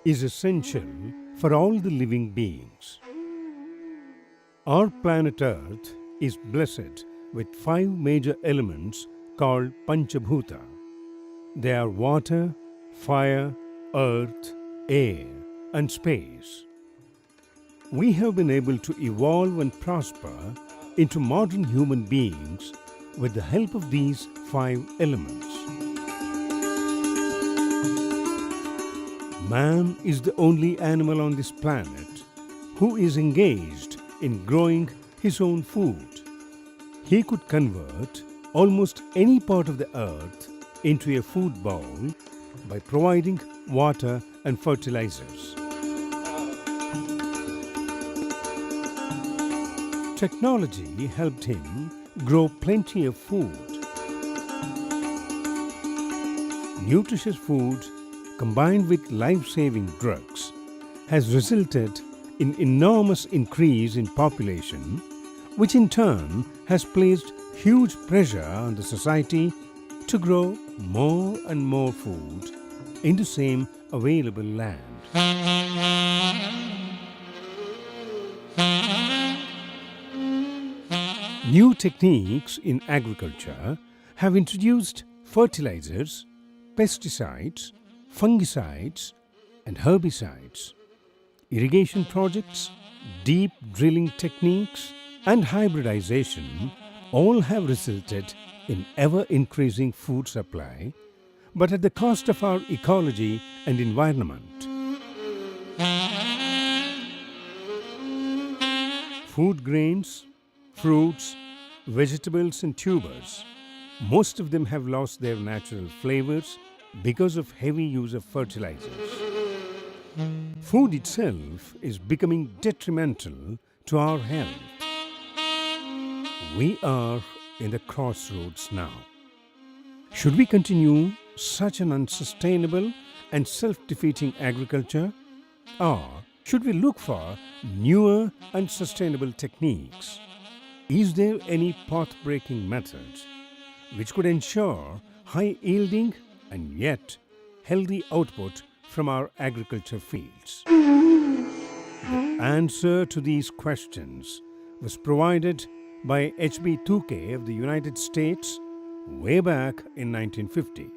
is essential for all the living beings. Our planet Earth is blessed with 5 major elements called Panchabhuta. They are water, fire, earth, air, and space. We have been able to evolve and prosper into modern human beings with the help of these 5 elements. Man is the only animal on this planet who is engaged in growing his own food. He could convert almost any part of the earth into a food bowl by providing water and fertilizers. Technology helped him grow plenty of food. Nutritious food combined with life-saving drugs has resulted in enormous increase in population, which in turn has placed huge pressure on the society to grow more and more food in the same available land. New techniques in agriculture have introduced fertilizers, pesticides, fungicides, and herbicides. Irrigation projects, deep drilling techniques, and hybridization all have resulted in ever-increasing food supply, but at the cost of our ecology and environment. Food grains, fruits, vegetables, and tubers, most of them have lost their natural flavors because of heavy use of fertilizers. Food itself is becoming detrimental to our health. We are in the crossroads now. Should we continue such an unsustainable and self-defeating agriculture, or should we look for newer and sustainable techniques? Is there any path-breaking method which could ensure high yielding and yet healthy output from our agriculture fields? The answer to these questions was provided by H.B. Tukey of the United States way back in 1950.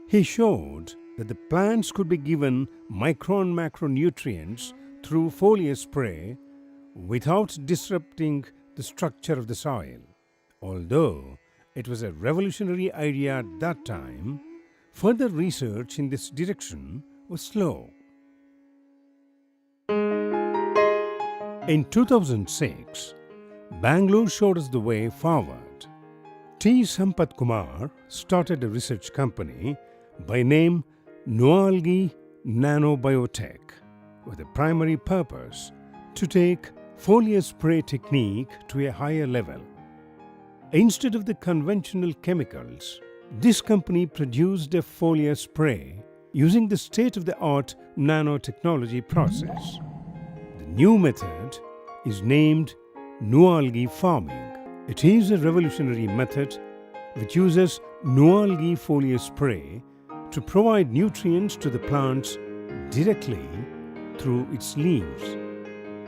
He showed that the plants could be given micro and macronutrients through foliar spray without disrupting the structure of the soil. Although it was a revolutionary idea at that time, further research in this direction was slow. In 2006, Bangalore showed us the way forward. T. Sampath Kumar started a research company by name Nualgi Nanobiotech with a primary purpose to take foliar spray technique to a higher level. Instead of the conventional chemicals, this company produced a foliar spray using the state-of-the-art nanotechnology process. The new method is named Nualgi Farming. It is a revolutionary method which uses Nualgi foliar spray to provide nutrients to the plants directly through its leaves.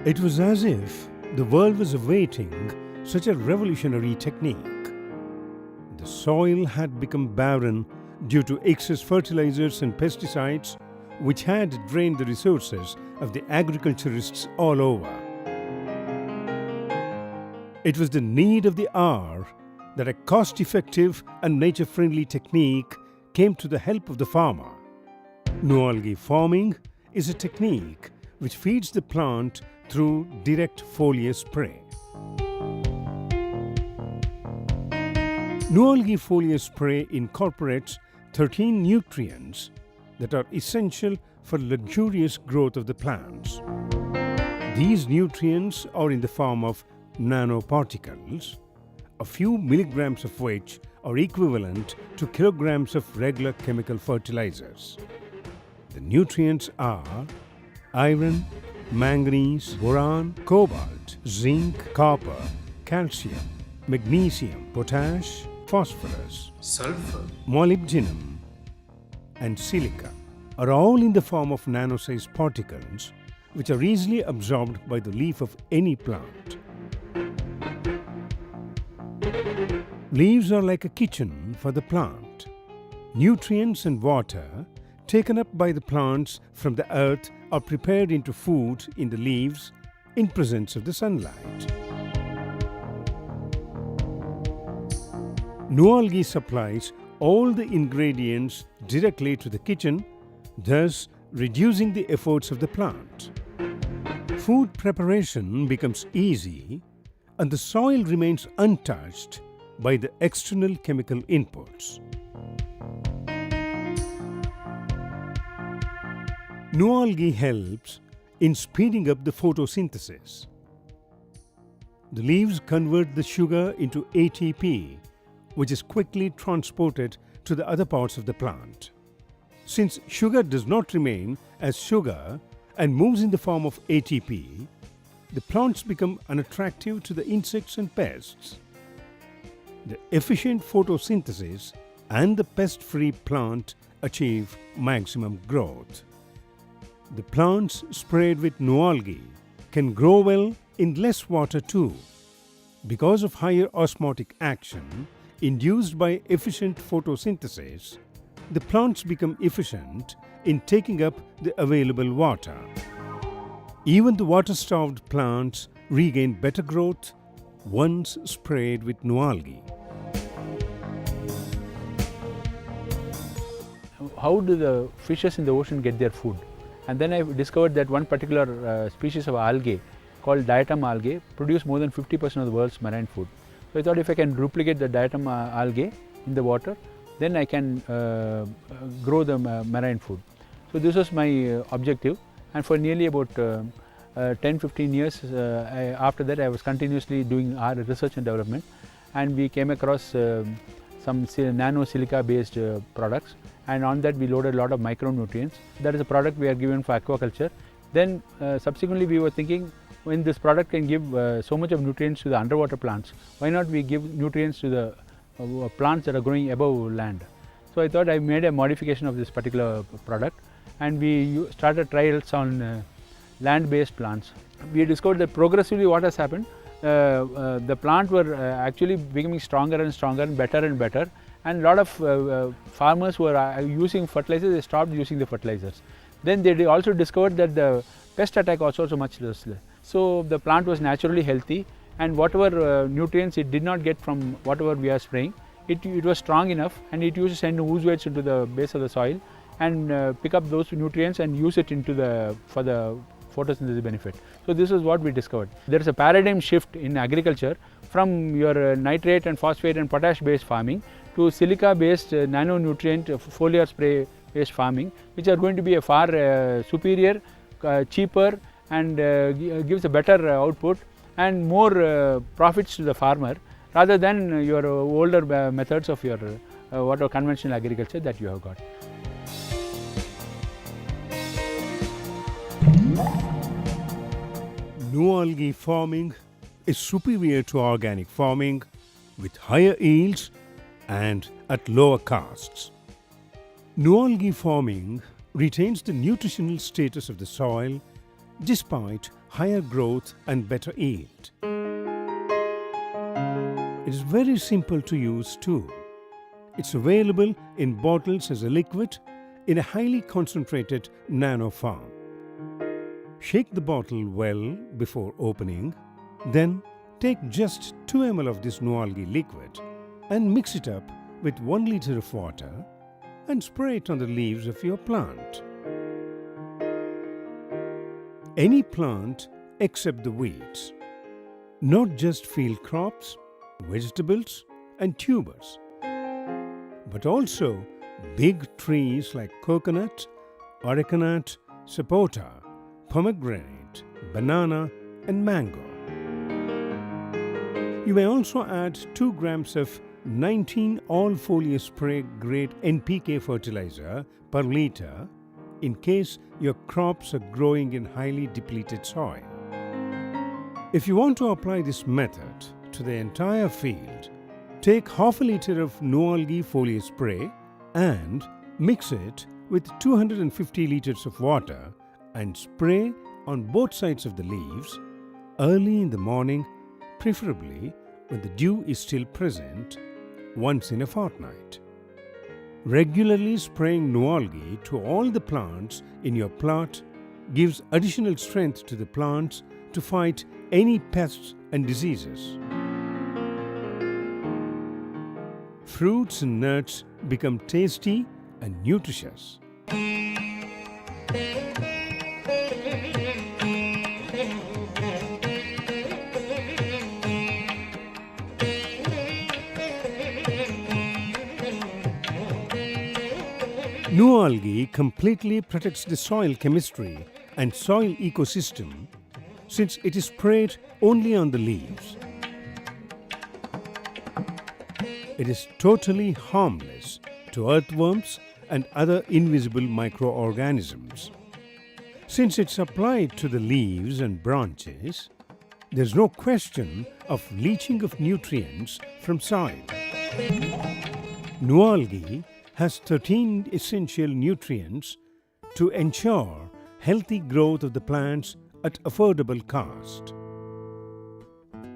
It was as if the world was awaiting such a revolutionary technique. The soil had become barren due to excess fertilizers and pesticides, which had drained the resources of the agriculturists all over. It was the need of the hour that a cost-effective and nature-friendly technique came to the help of the farmer. Nualgi farming is a technique which feeds the plant through direct foliar spray. Nualgi foliar spray incorporates 13 nutrients that are essential for luxurious growth of the plants. These nutrients are in the form of nanoparticles, a few milligrams of which are equivalent to kilograms of regular chemical fertilizers. The nutrients are iron, manganese, boron, cobalt, zinc, copper, calcium, magnesium, potash, phosphorus, sulfur, molybdenum, and silica. are all in the form of nano-sized particles which are easily absorbed by the leaf of any plant. Leaves are like a kitchen for the plant. Nutrients and water taken up by the plants from the earth are prepared into food in the leaves in presence of the sunlight. Newalgi supplies all the ingredients directly to the kitchen, thus reducing the efforts of the plant. Food preparation becomes easy and the soil remains untouched by the external chemical inputs. Newalgi helps in speeding up the photosynthesis. The leaves convert the sugar into ATP, which is quickly transported to the other parts of the plant. Since sugar does not remain as sugar and moves in the form of ATP, the plants become unattractive to the insects and pests. The efficient photosynthesis and the pest-free plant achieve maximum growth. The plants sprayed with Newalgi can grow well in less water too. Because of higher osmotic action induced by efficient photosynthesis, the plants become efficient in taking up the available water. Even the water-starved plants regain better growth once sprayed with Newalgi. How do the fishes in the ocean get their food? And then I discovered that one particular species of algae called diatom algae produce more than 50% of the world's marine food. So I thought if I can duplicate the diatom algae in the water, then I can grow the marine food. So this was my objective, and for nearly about 10-15 years after that I was continuously doing our research and development, and we came across some nano silica based products, and on that we loaded a lot of micronutrients. That is a product we are given for aquaculture. Then subsequently we were thinking, when this product can give so much of nutrients to the underwater plants, why not we give nutrients to the plants that are growing above land? So I thought I made a modification of this particular product, and we started trials on land-based plants. We discovered that progressively what has happened, the plant were actually becoming stronger and stronger and better, and a lot of farmers who are using fertilizers, they stopped using the fertilizers. Then they also discovered that the pest attack was also much less. So the plant was naturally healthy, and whatever nutrients it did not get from whatever we are spraying, it was strong enough, and it used to send ooze wedge into the base of the soil and pick up those nutrients and use it for the photosynthesis benefit. So this is what we discovered. There is a paradigm shift in agriculture from your nitrate and phosphate and potash based farming to silica based nanonutrient foliar spray based farming, which are going to be a far superior, cheaper, and gives a better output and more profits to the farmer, rather than your older methods of your whatever conventional agriculture that you have got. Nualgi farming is superior to organic farming with higher yields and at lower costs. Nualgi farming retains the nutritional status of the soil despite higher growth and better yield. It is very simple to use too. It's available in bottles as a liquid in a highly concentrated nano form. Shake the bottle well before opening, then take just 2 ml of this Newalgi liquid and mix it up with 1 liter of water and spray it on the leaves of your plant. Any plant except the weeds, not just field crops, vegetables and tubers, but also big trees like coconut, arecanut, sapota, pomegranate, banana and mango. You may also add 2 grams of 19 all-foliar spray grade NPK fertilizer per liter in case your crops are growing in highly depleted soil. If you want to apply this method to the entire field, take half a liter of Nualgi foliar spray and mix it with 250 liters of water and spray on both sides of the leaves early in the morning, preferably when the dew is still present, once in a fortnight. Regularly spraying Newalgi to all the plants in your plot gives additional strength to the plants to fight any pests and diseases. Fruits and nuts become tasty and nutritious. Nualgi completely protects the soil chemistry and soil ecosystem since it is sprayed only on the leaves. It is totally harmless to earthworms and other invisible microorganisms. Since it's applied to the leaves and branches, there's no question of leaching of nutrients from soil. Newalgi has 13 essential nutrients to ensure healthy growth of the plants at affordable cost.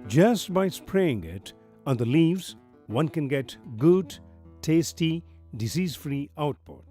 Just by spraying it on the leaves, one can get good, tasty, disease-free output.